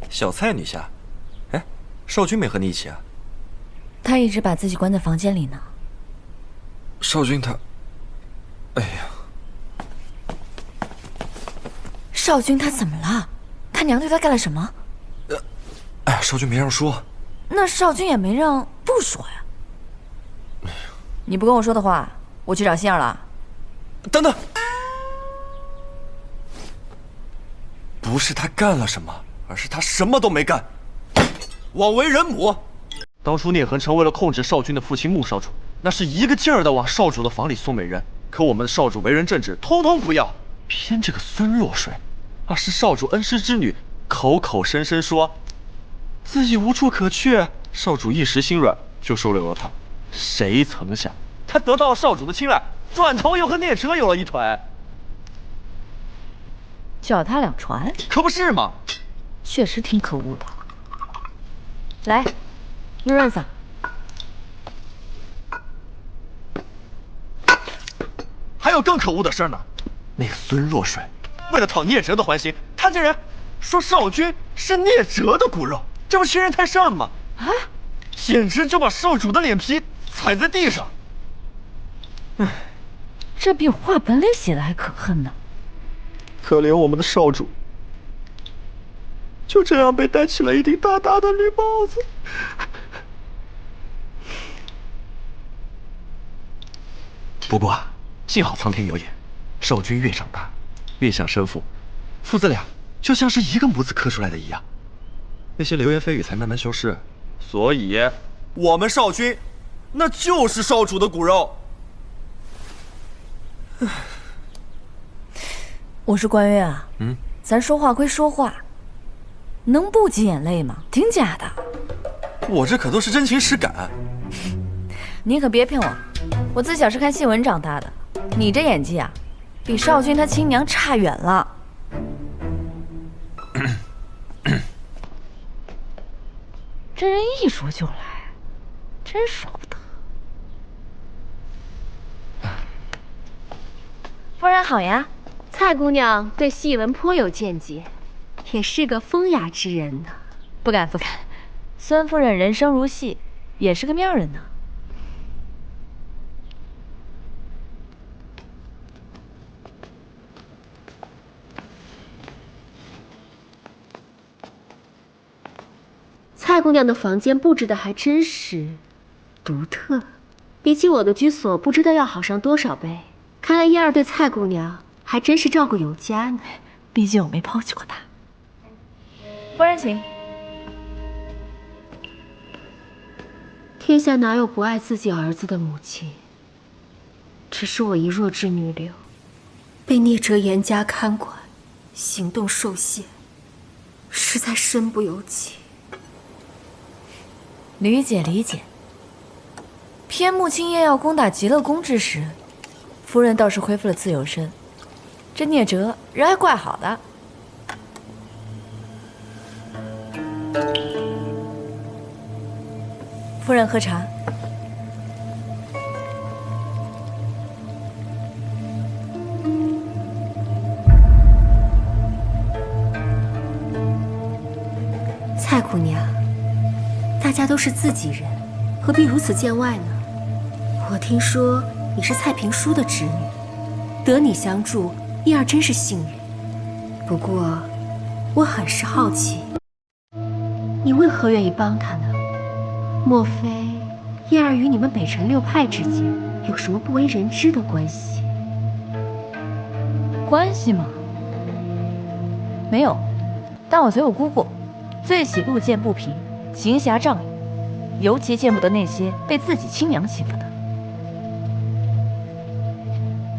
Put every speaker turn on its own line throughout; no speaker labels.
小蔡女侠，哎，少君没和你一起啊？
他一直把自己关在房间里呢。
少君他，哎呀，
少君他怎么了？他娘对他干了什么？
哎呀，少君没让说。
那少君也没让不说呀。你不跟我说的话，我去找杏儿了。
等等，不是他干了什么，而是他什么都没干，枉为人母。
当初聂恒成为了控制少君的父亲穆少主，那是一个劲儿的往少主的房里送美人。可我们的少主为人正直，通通不要。偏这个孙若水，是少主恩师之女，口口声声说自己无处可去，少主一时心软就收留了她。谁曾想，她得到了少主的青睐，转头又和聂哲有了一腿。
脚踏两船，
可不是吗？
确实挺可恶的。来，润润嗓。
还有更可恶的事呢，那个孙若水为了讨聂哲的欢心，他竟然说少君是聂哲的骨肉，这不欺人太甚吗？
啊！
简直就把少主的脸皮踩在地上。唉，
这比话本里写的还可恨呢。
可怜我们的少主，就这样被戴起了一顶大大的绿帽子。不过幸好苍天有眼，少君越长大，越像生父，父子俩就像是一个模子刻出来的一样。
那些流言蜚语才慢慢消失，所以我们少君那就是少主的骨肉。
我说关月啊，咱说话归说话，能不挤眼泪吗？挺假的。
我这可都是真情实感。
你可别骗我，我自小是看戏文长大的，你这演技啊，比少君他亲娘差远了。这人一说就来，真说不得。夫人好呀。
蔡姑娘对戏文颇有见解，也是个风雅之人呢。
不敢不敢，孙夫人人生如戏，也是个妙人呢。
蔡姑娘的房间布置的还真是独特，比起我的居所布置的要好上多少倍。看来叶儿对蔡姑娘还真是照顾有加呢。
毕竟我没抛弃过她。夫人请。
天下哪有不爱自己儿子的母亲？只是我一弱智女流，被聂哲严加看管，行动受限，实在身不由己。
理解理解。偏穆青叶要攻打极乐宫之时，夫人倒是恢复了自由身。这聂哲人还怪好的。夫人喝茶。
蔡姑娘，大家都是自己人，何必如此见外呢？我听说你是蔡平叔的侄女，得你相助，叶儿真是幸运。不过，我很是好奇，你为何愿意帮他呢？莫非叶儿与你们北辰六派之间有什么不为人知的关系？
关系吗？没有，但我随我姑姑最喜路见不平，行侠仗义，尤其见不得那些被自己亲娘欺负的。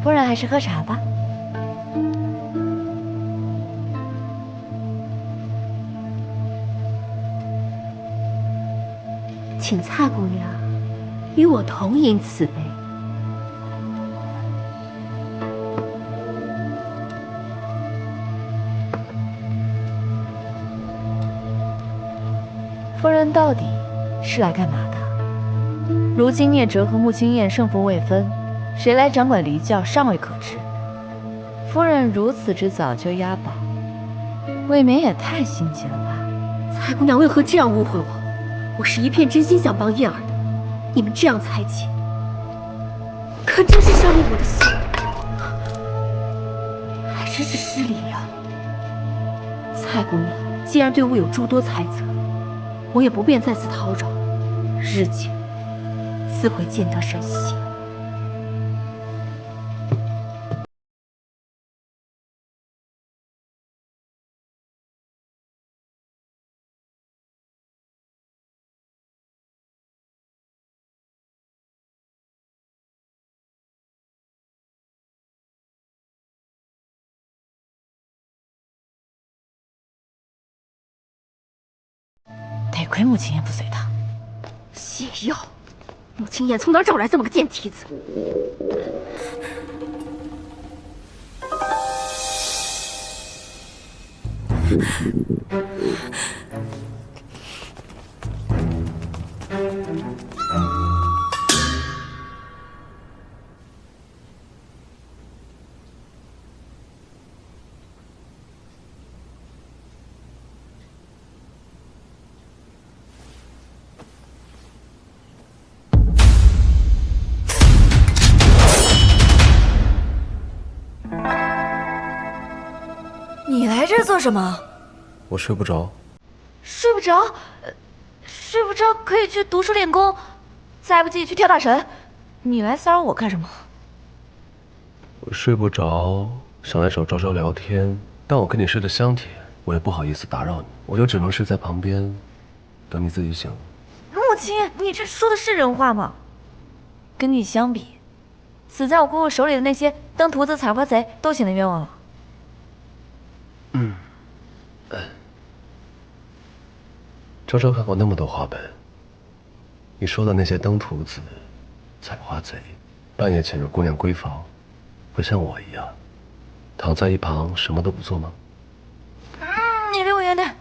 夫人还是喝茶吧。
请蔡姑娘与我同饮此杯。
夫人到底是来干嘛的？如今聂哲和穆青燕胜负未分，谁来掌管离教尚未可知。夫人如此之早就押宝，未免也太心急了吧？
蔡姑娘为何这样误会我？我是一片真心想帮燕儿的，你们这样猜忌，可真是伤了我的心，还真是失礼了。蔡姑娘既然对我有诸多猜测，我也不便再次叨扰，日久自会见得人心。
得亏穆青言不随他。
泻药！穆青言从哪找来这么个贱蹄子？
你来这儿做什么？
我睡不着。
睡不着？睡不着可以去读书练功，再不济去跳大神。你来骚扰我干什么？
我睡不着，想来找昭昭聊天，但我跟你睡得香甜，我也不好意思打扰你，我就只能睡在旁边，等你自己醒。
穆青，你这说的是人话吗？跟你相比，死在我姑姑手里的那些登徒子、采花贼都显得冤枉了。
昭昭看过那么多话本，你说的那些登徒子、采花贼，半夜潜入姑娘闺房，会像我一样，躺在一旁什么都不做吗？
你离我远点。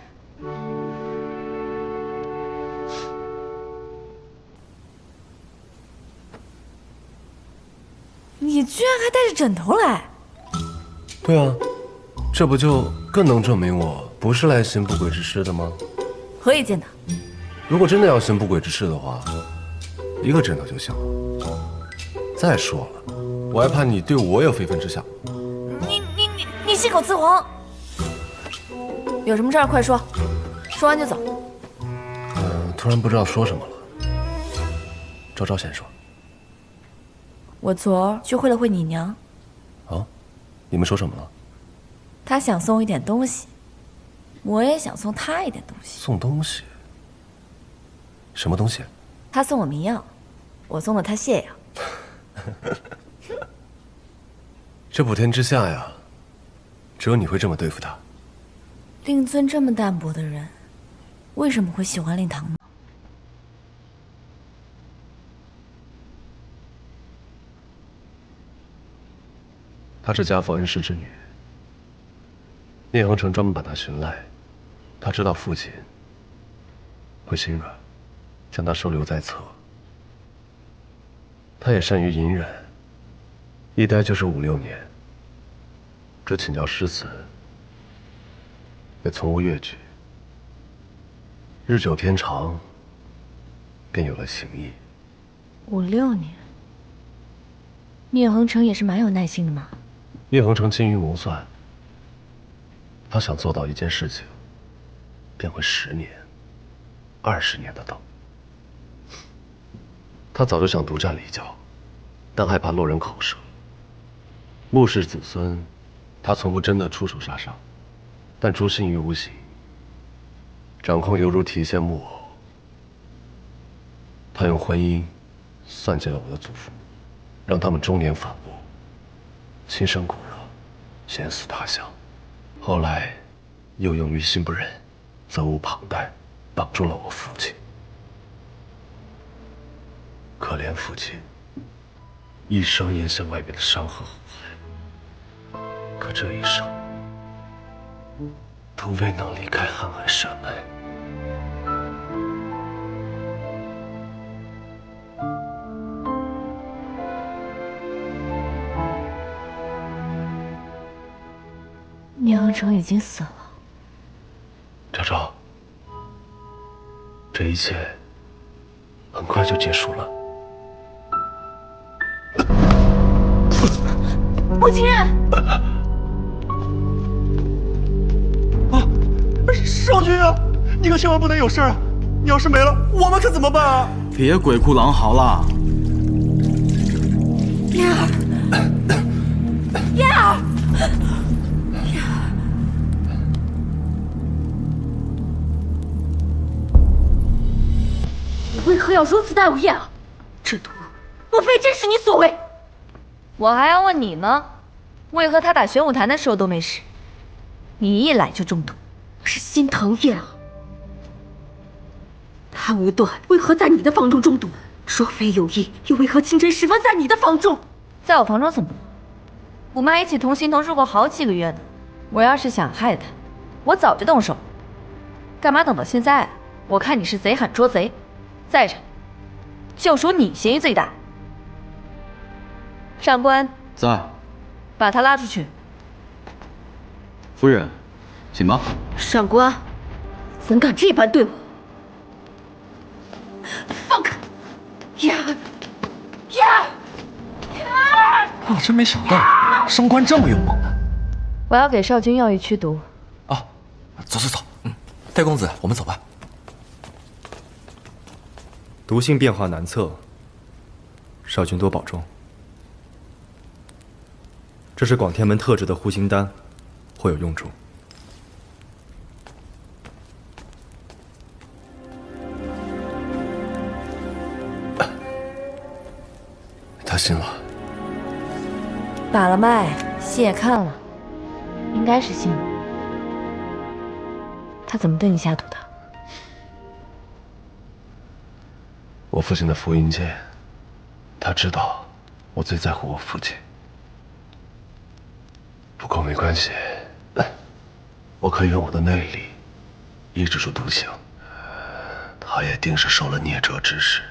你居然还带着枕头来？
对啊，这不就更能证明我不是来行不轨之事的吗？
何以见得？
如果真的要行不轨之事的话，一个枕头就行了。再说了，我还怕你对我有非分之想。
你信口雌黄！有什么事儿快说，说完就走。
突然不知道说什么了。昭昭先说。
我昨儿去会了会你娘，
啊？你们说什么了？
她想送我一点东西，我也想送她一点东西。
送东西？什么东西？
她送我迷药，我送了她泻药。
这普天之下呀，只有你会这么对付他。
令尊这么淡薄的人，为什么会喜欢令堂呢？
她是家父恩师之女，聂恒成专门把她寻来，他知道父亲会心软，将她收留在侧。他也善于隐忍，一待就是5、6年，只请教师辞，也从无越矩。日久天长，便有了情谊。
5、6年，聂恒成也是蛮有耐心的嘛。
聂恒成精于谋算，他想做到一件事情，便会10年、20年的等。他早就想独占离教，但害怕落人口舌。穆氏子孙，他从不真的出手杀伤，但诛心于无形，掌控犹如提线木偶。他用婚姻算计了我的祖父，让他们中年反目，亲生骨肉，险死他乡。后来又用于心不忍，责无旁贷，绑住了我父亲。可怜父亲，一生咽下外面的山河湖海，可这一生都未能离开瀚海山脉。
聂恒成已经死了，
昭，这一切很快就结束了。
母亲，
少君啊，你可千万不能有事啊！你要是没了，我们可怎么办啊？
别鬼哭狼嚎了。
燕儿，燕儿，你为何要如此待我燕儿？这毒，莫非真是你所为？我还要问你呢，为何他打玄武坛的时候都没事，你一来就中毒？
我是心疼燕儿。他无端为何在你的房中中毒？若非有意，又为何清晨时分在你的房中？
在我房中怎么了？我们还一起同行同住过好几个月呢。我要是想害他，我早就动手。干嘛等到现在？我看你是贼喊捉贼。再者，就属你嫌疑最大。上官，
在。
把他拉出去。
夫人，请吧。
上官，怎敢这般对我？放开！燕儿，燕儿！
我真没想到上官这么勇猛。
我要给少君药浴驱毒。
啊，走走走，戴公子，我们走吧。
毒性变化难测，少君多保重。这是广天门特制的护心丹，会有用处。
他信了。
把了脉，戏也看了，应该是信了。他怎么对你下毒的？
我父亲的符印剑，他知道我最在乎我父亲。不过没关系，我可以用我的内力抑制住毒性。他也定是受了孽折之事。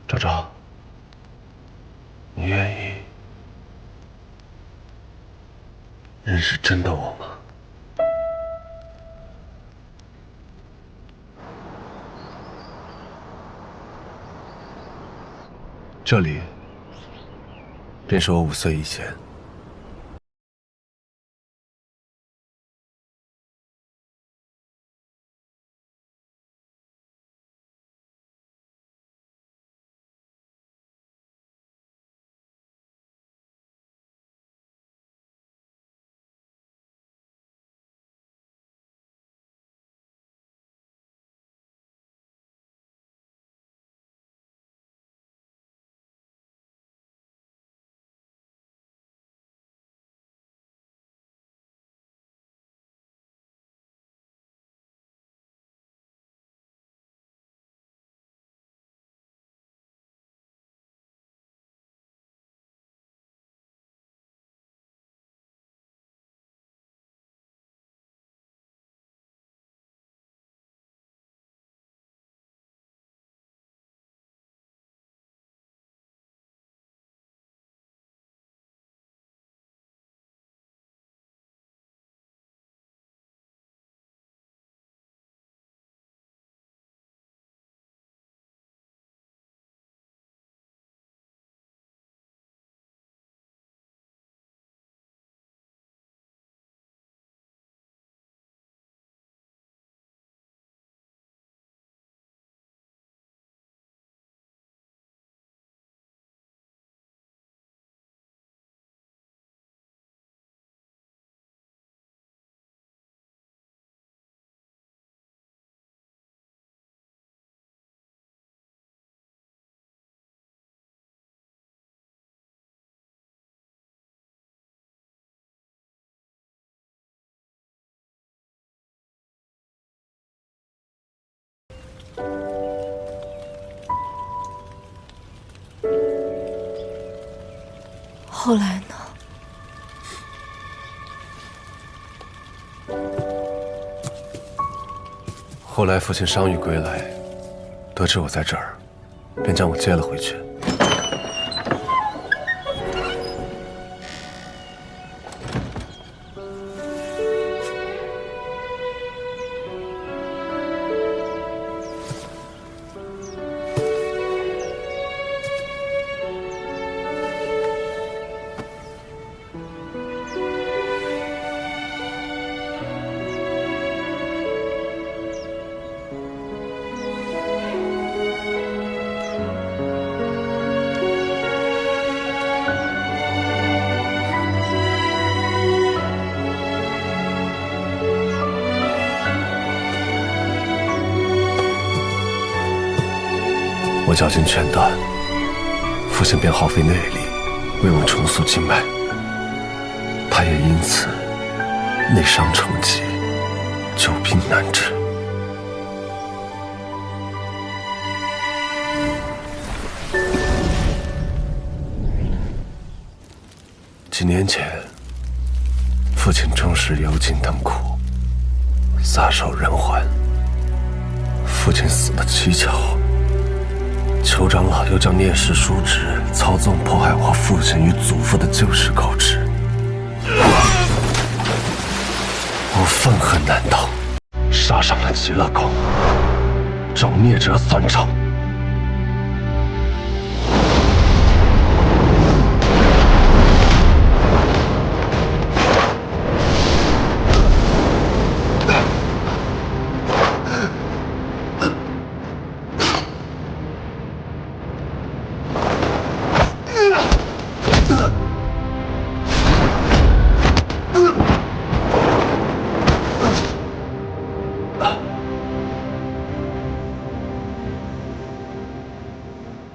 昭昭，你愿意认识真的我吗？这里便是我5岁以前。
后来呢？
后来父亲伤愈归来，得知我在这儿，便将我接了回去。我绞尽全胆，父亲便耗费内力为我重塑经脉，他也因此内伤成疾，久病难治。几年前，父亲正是油尽灯枯，撒手人寰。父亲死得蹊跷，酋长老又将聂氏叔侄操纵迫害我父亲与祖父的旧事告知，我愤恨难当，杀上了极乐宫，找聂哲算账。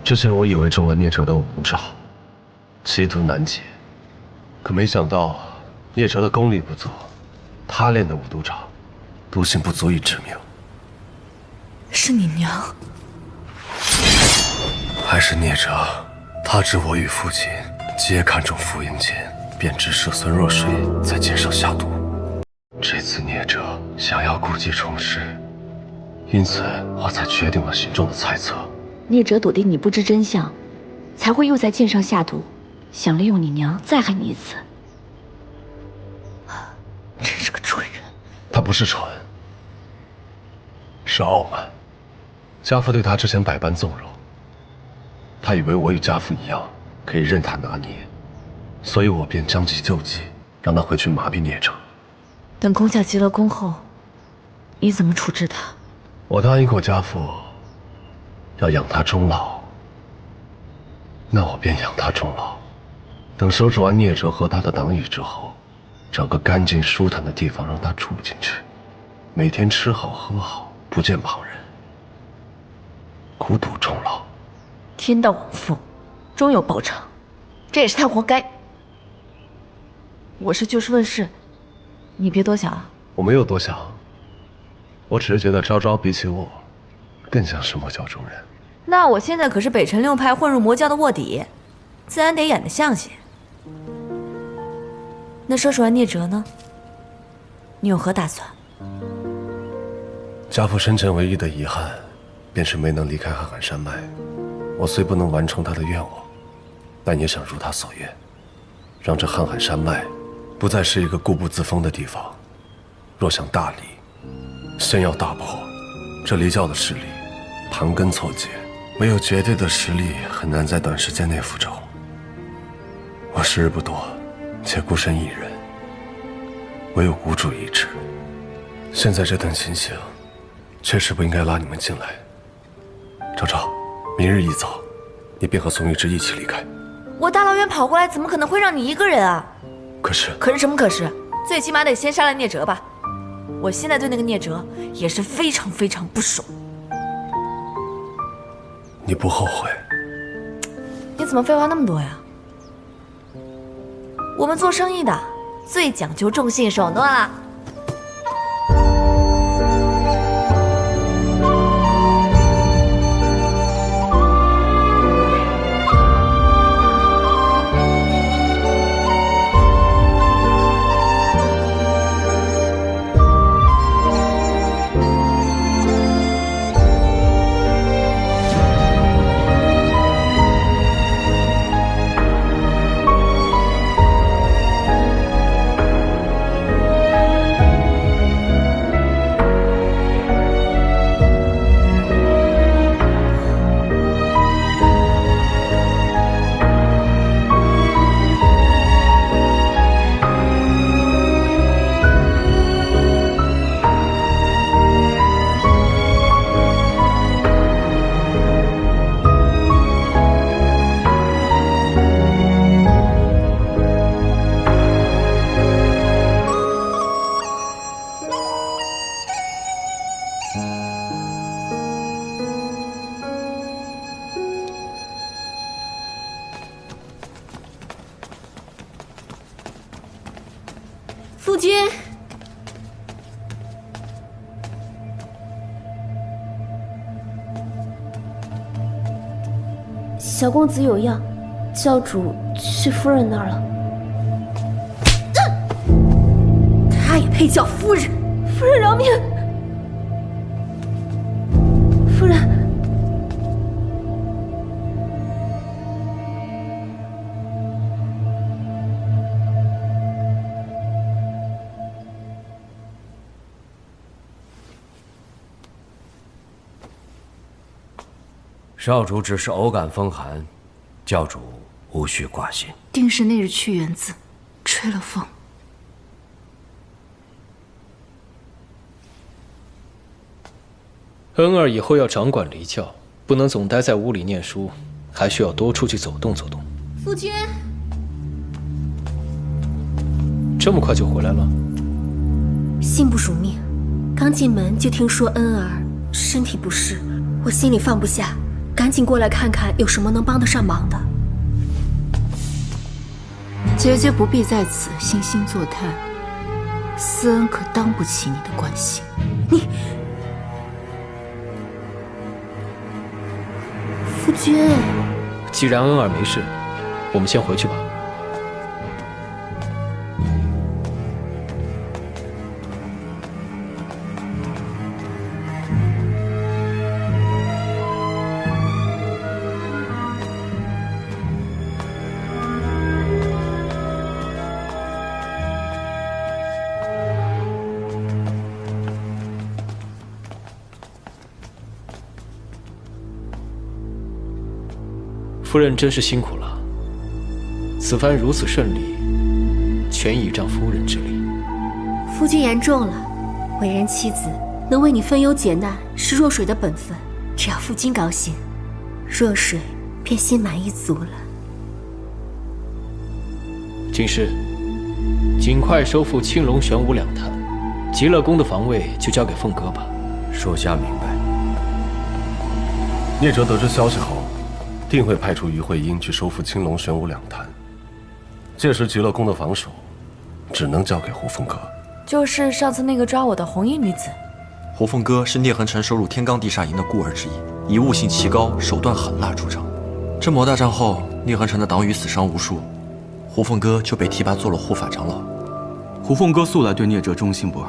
之前我以为中了聂哲的五毒爪，奇毒难解，可没想到聂哲的功力不足，他练的五毒爪，毒性不足以致命。
是你娘？
还是聂哲，他知我与父亲皆看重傅英剑，便指使孙若水在剑上下毒。这次聂哲想要故技重施，因此我才决定了心中的猜测。
聂哲笃定你不知真相，才会又在剑上下毒，想利用你娘再害你一次。
真是个蠢人。
他不是蠢，是傲慢。家父对他之前百般纵容，他以为我与家父一样可以任他拿捏，所以我便将计就计，让他回去麻痹聂哲。
等攻下极乐宫后，你怎么处置他？
我答应过家父，要养他终老，那我便养他终老。等收拾完聂哲和他的党羽之后，找个干净舒坦的地方让他住进去，每天吃好喝好，不见旁人，孤独终老。
天道往复，终有报偿，这也是他活该。我是就事论事，你别多想啊。
我没有多想，我只是觉得昭昭比起我，更像是魔教中人。
那我现在可是北辰六派混入魔教的卧底，自然得演得像些。那收拾完聂哲呢？你有何打算？
家父生前唯一的遗憾，便是没能离开瀚海山脉。我虽不能完成他的愿望，但也想如他所愿，让这瀚海山脉不再是一个固步自封的地方。若想大理，先要大破。这离教的势力盘根错节，没有绝对的实力，很难在短时间内复仇。我时日不多，且孤身一人，唯有孤注一掷。现在这等情形，确实不应该拉你们进来。昭昭，明日一早，你便和宋玉芝一起离开。
我大老远跑过来，怎么可能会让你一个人啊？
可是
什么可是？最起码得先杀了聂哲吧。我现在对那个聂哲也是非常非常不爽。
你不后悔？
你怎么废话那么多呀？我们做生意的最讲究重信守诺啦。
夫君，小公子有恙，教主去夫人那儿了。他也配叫夫人？夫人饶命！夫人。
少主只是偶感风寒，教主无需挂心。
定是那日去园子，吹了风。
恩儿以后要掌管离教，不能总待在屋里念书，还需要多出去走动走动。
夫君，
这么快就回来了？
信不属命，刚进门就听说恩儿身体不适，我心里放不下。赶紧过来看看有什么能帮得上忙的。
姐姐不必在此惺惺作态，思恩可当不起你的关心。
你，夫君，
既然恩儿没事，我们先回去吧。夫人真是辛苦了，此番如此顺利，全倚仗夫人之力。
夫君言重了，为人妻子能为你分忧解难是若水的本分，只要夫君高兴，若水便心满意足了。
锦诗，尽快收复青龙玄武两坛，极乐宫的防卫就交给凤哥吧。
属下明白。
聂哲得知消息后，定会派出于慧英去收复青龙玄武两坛。届时极乐宫的防守，只能交给胡凤阁。
就是上次那个抓我的红衣女子。
胡凤哥是聂恒辰收入天罡地煞营的孤儿之一，以悟性奇高、手段狠辣著称。这某大战后，聂恒辰的党羽死伤无数，胡凤哥就被提拔做了护法长老。
胡凤哥素来对聂哲忠心不二，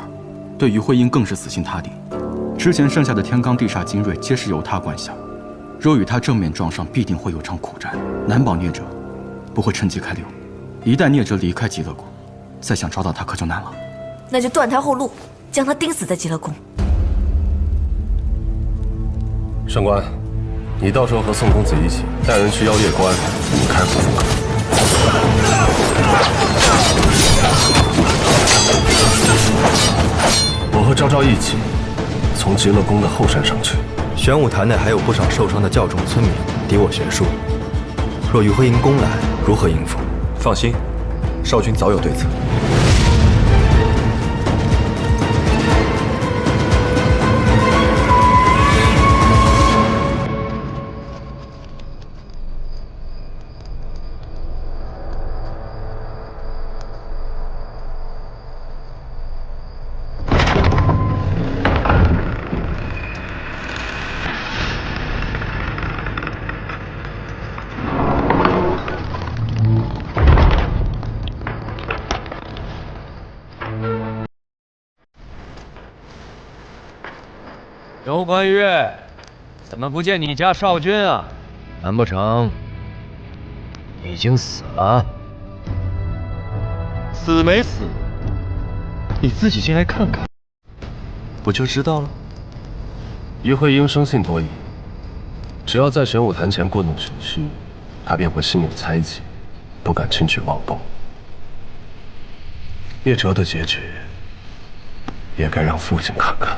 对于慧英更是死心塌地。之前剩下的天罡地煞精锐皆是由他管辖，若与他正面撞上，必定会有场苦战，难保聂哲不会趁机开溜。一旦聂哲离开极乐宫，再想抓到他可就难了。
那就断他后路，将他钉死在极乐宫。
上官，你到时候和宋公子一起带人去妖夜关引开胡凤阁。我和昭昭一起从极乐宫的后山上去。
玄武坛内还有不少受伤的教众村民敌我悬殊，若于慧英攻来，如何应付？
放心，少君早有对策。
刘关羽，怎么不见你家少君啊？
难不成已经死了？
死没死？你自己进来看看，不就知道了。
于慧英生性多疑，只要在玄武坛前故弄玄虚，他便会心有猜忌，不敢轻举妄动。聂哲的结局，也该让父亲看看。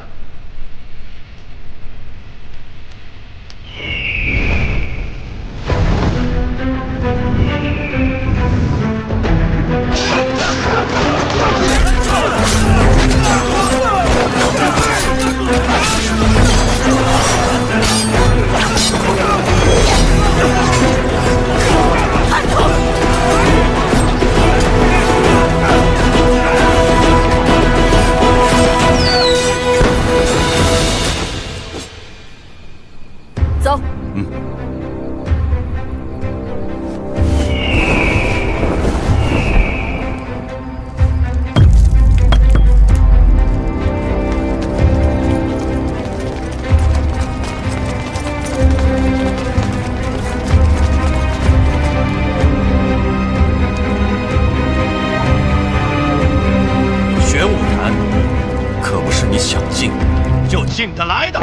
进得来的。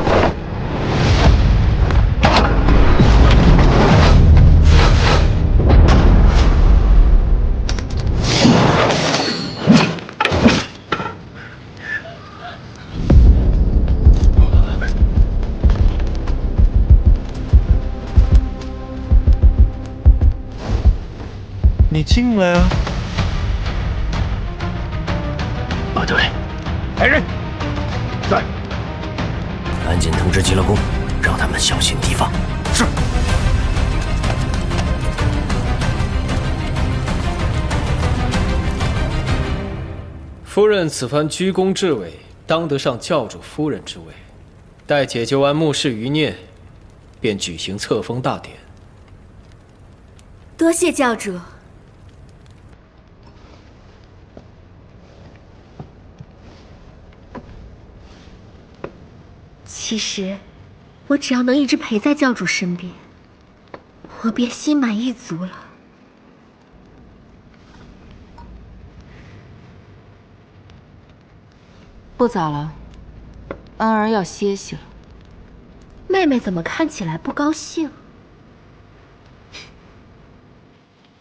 你进来啊！
不对，来人，在，
赶紧通知极乐宫，让他们小心提防。
是。
夫人此番居功至伟，当得上教主夫人之位。待解救完穆氏余孽，便举行册封大典。
多谢教主。其实，我只要能一直陪在教主身边，我便心满意足了。
不早了，安儿要歇息了。
妹妹怎么看起来不高兴？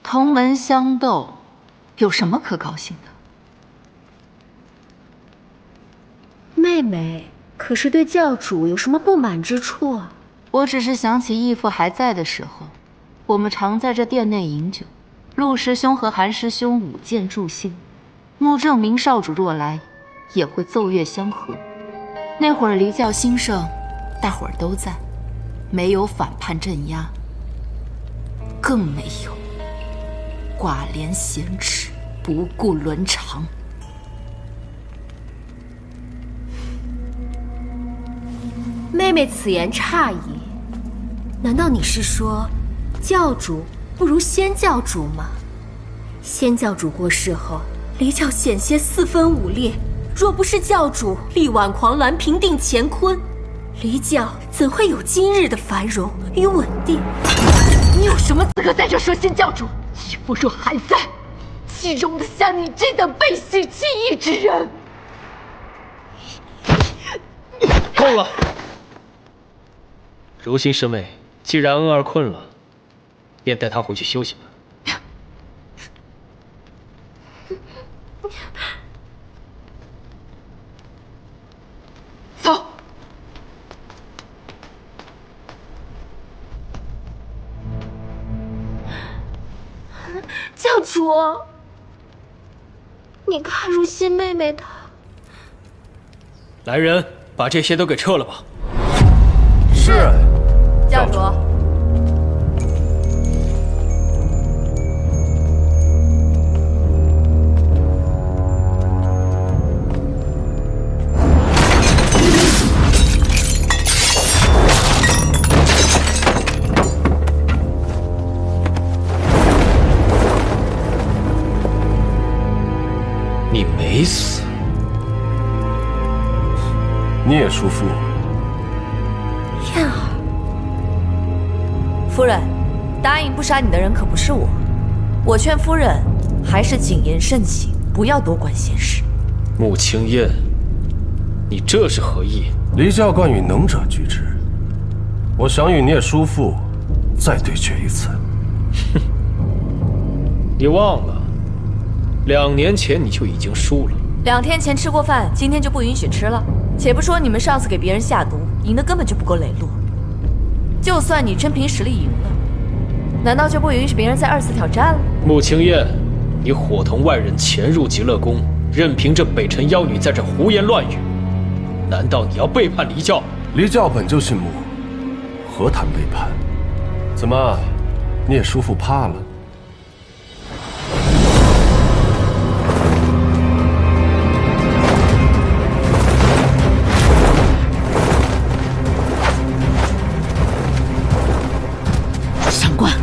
同门相斗，有什么可高兴的？
妹妹可是对教主有什么不满之处啊？
我只是想起义父还在的时候，我们常在这殿内饮酒，陆师兄和韩师兄舞剑助兴，穆正明少主若来，也会奏乐相和。那会儿离教兴盛，大伙儿都在，没有反叛镇压，更没有寡廉鲜耻、不顾伦常。
妹妹此言差矣，难道你是说，教主不如先教主吗？先教主过世后，离教险些四分五裂，若不是教主力挽狂澜，平定乾坤，离教怎会有今日的繁荣与稳定？
你有什么资格在这说先教主？义父若还在，岂容得下你这等背信弃义之人？
够了！如新师妹，既然恩儿困了，便带她回去休息吧。
走。
教主，你看如新妹妹的。
来人，把这些都给撤了吧。
是。
教主。
你没死。
聂叔父。
燕儿。
夫人，答应不杀你的人可不是我。我劝夫人还是谨言慎行，不要多管闲事。
穆青燕，你这是何意？
离教惯与能者俱之，我想与聂叔父再对决一次。
哼，你忘了，2年前你就已经输了。
2天前吃过饭，今天就不允许吃了。且不说你们上次给别人下毒，赢得根本就不够磊落。就算你真凭实力赢了，难道就不允许别人再2次挑战了？
穆青燕，你伙同外人潜入极乐宫，任凭这北辰妖女在这胡言乱语，难道你要背叛离教？
离教本就信穆，何谈背叛？怎么，聂叔父怕了？
上官，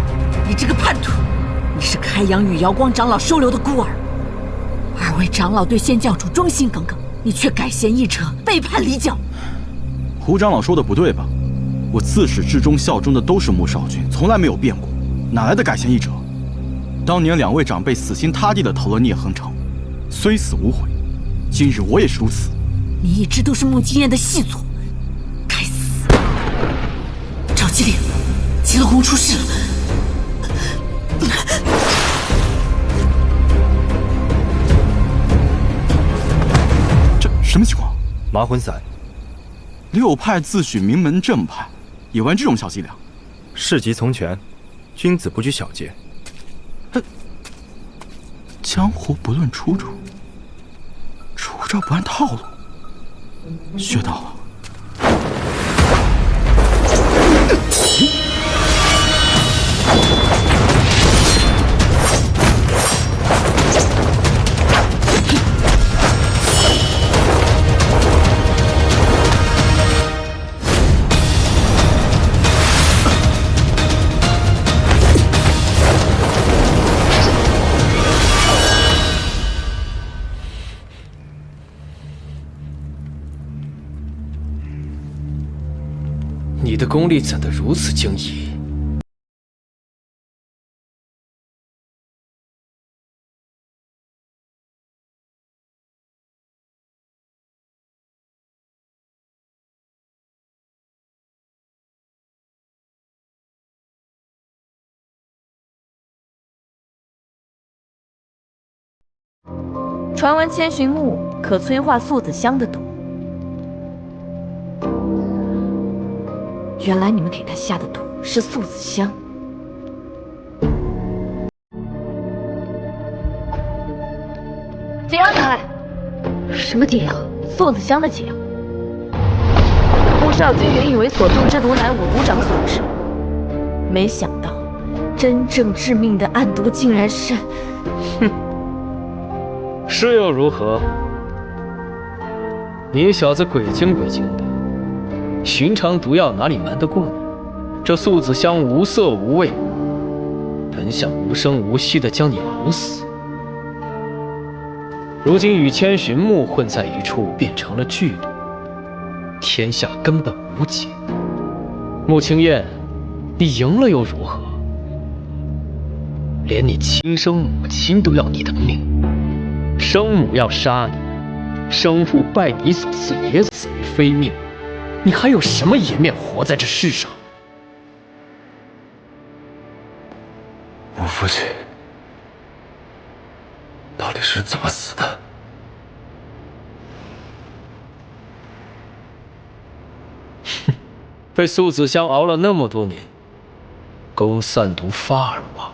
你这个叛徒！你是开阳与瑶光长老收留的孤儿，2位长老对仙教主忠心耿耿，你却改弦易辙，背叛离教。
胡长老说的不对吧？我自始至终效忠的都是穆少君，从来没有变过，哪来的改弦易辙？当年2位长辈死心塌地地投了聂恒成，虽死无悔，今日我也是如此。
你一直都是穆青燕的细作，机灵，极乐宫出事了。
这什么情况？
麻魂散。
六派自诩名门正派，也玩这种小伎俩？
事急从权，君子不拘小节。
江湖不论出处，出招不按套路，学到了。
你的功力怎得如此惊异？
传闻千寻木可催化素子香的毒。原来你们给他下的毒是素子香。解药拿来。什么解药？素子香的解药。穆少君原以为所中之毒乃我族长所制，没想到真正致命的暗毒竟然是……
哼，是又如何？你小子鬼精鬼精的。寻常毒药哪里瞒得过你？这素子香无色无味，本想无声无息地将你熬死，如今与千寻木混在一处，变成了剧毒，天下根本无解。穆青燕，你赢了又如何？连你亲生母亲都要你的命，生母要杀你，生父拜你所赐也死于非命。你还有什么颜面活在这世上？
我父亲到底是怎么死的？
哼，被素子香熬了那么多年，勾散毒发而亡。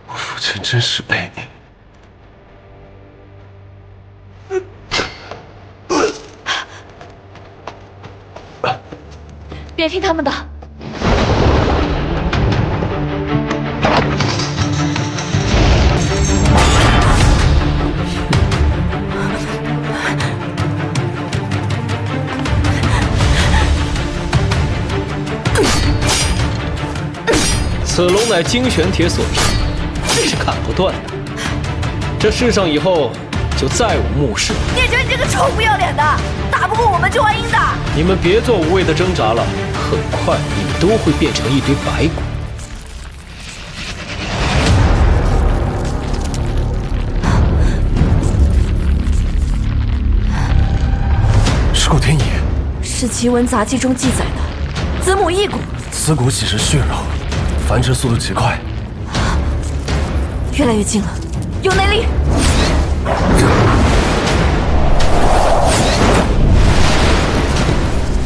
父亲真是背你。
别听他们的。
此龙乃精玄铁所制，是砍不断的。这世上以后就再无穆氏。
聂绝，你这个臭不要脸的，打不过我们就玩阴的。
你们别做无谓的挣扎了，很快你们都会变成一堆白骨。
尸骨天乙
是奇闻杂记中记载的子母异骨，
此骨岂是血肉，繁殖速度极快。
越来越近了，有内力。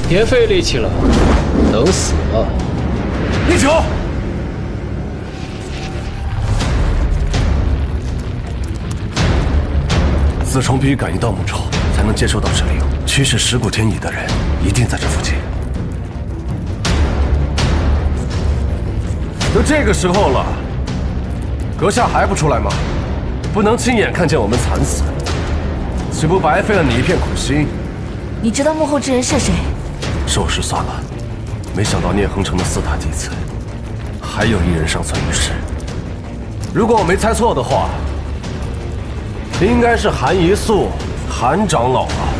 别费力气了，等死了。
烈酒，自从必须感应到墓仇，才能接收到指令。驱使尸骨天乙的人一定在这附近。都这个时候了，阁下还不出来吗？不能亲眼看见我们惨死，岂不白费了你一片苦心？
你知道幕后之人是谁？
收拾算了，没想到聂恒城的4大弟子，还有一人尚存于世。如果我没猜错的话，应该是韩一素，韩长老啊。